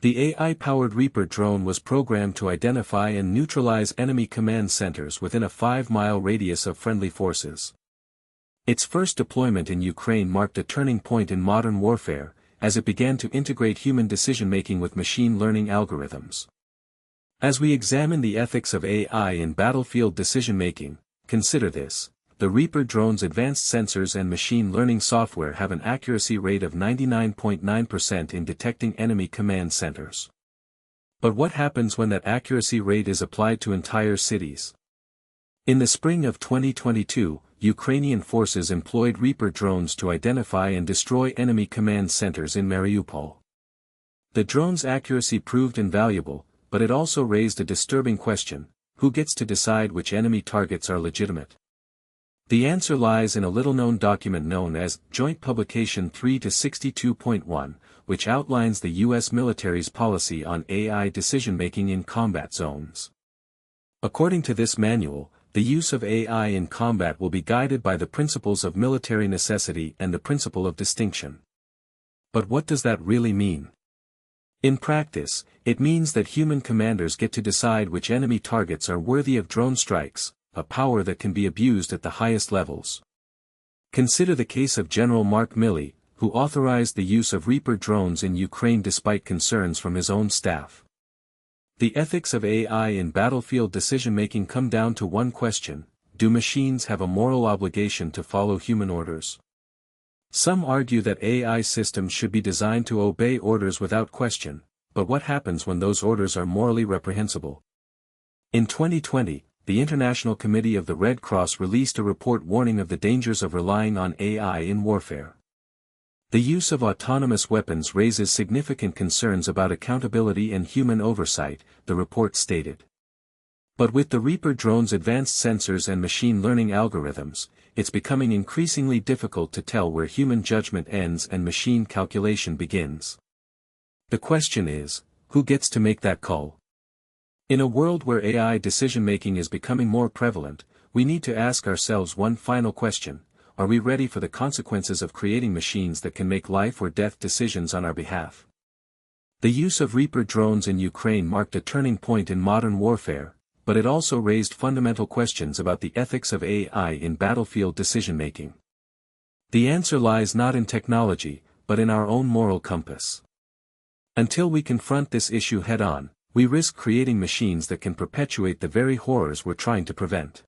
The AI-powered Reaper drone was programmed to identify and neutralize enemy command centers within a 5-mile radius of friendly forces. Its first deployment in Ukraine marked a turning point in modern warfare, as it began to integrate human decision-making with machine learning algorithms. As we examine the ethics of AI in battlefield decision-making, consider this. The Reaper drone's advanced sensors and machine learning software have an accuracy rate of 99.9% in detecting enemy command centers. But what happens when that accuracy rate is applied to entire cities? In the spring of 2022, Ukrainian forces employed Reaper drones to identify and destroy enemy command centers in Mariupol. The drone's accuracy proved invaluable, but it also raised a disturbing question: who gets to decide which enemy targets are legitimate? The answer lies in a little-known document known as Joint Publication 3-62.1, which outlines the U.S. military's policy on AI decision-making in combat zones. According to this manual, the use of AI in combat will be guided by the principles of military necessity and the principle of distinction. But what does that really mean? In practice, it means that human commanders get to decide which enemy targets are worthy of drone strikes, a power that can be abused at the highest levels. Consider the case of General Mark Milley, who authorized the use of Reaper drones in Ukraine despite concerns from his own staff. The ethics of AI in battlefield decision-making come down to one question: do machines have a moral obligation to follow human orders? Some argue that AI systems should be designed to obey orders without question, but what happens when those orders are morally reprehensible? In 2020, the International Committee of the Red Cross released a report warning of the dangers of relying on AI in warfare. The use of autonomous weapons raises significant concerns about accountability and human oversight, the report stated. But with the Reaper drone's advanced sensors and machine learning algorithms, it's becoming increasingly difficult to tell where human judgment ends and machine calculation begins. The question is, who gets to make that call? In a world where AI decision-making is becoming more prevalent, we need to ask ourselves one final question: are we ready for the consequences of creating machines that can make life or death decisions on our behalf? The use of Reaper drones in Ukraine marked a turning point in modern warfare, but it also raised fundamental questions about the ethics of AI in battlefield decision-making. The answer lies not in technology, but in our own moral compass. Until we confront this issue head-on, we risk creating machines that can perpetuate the very horrors we're trying to prevent.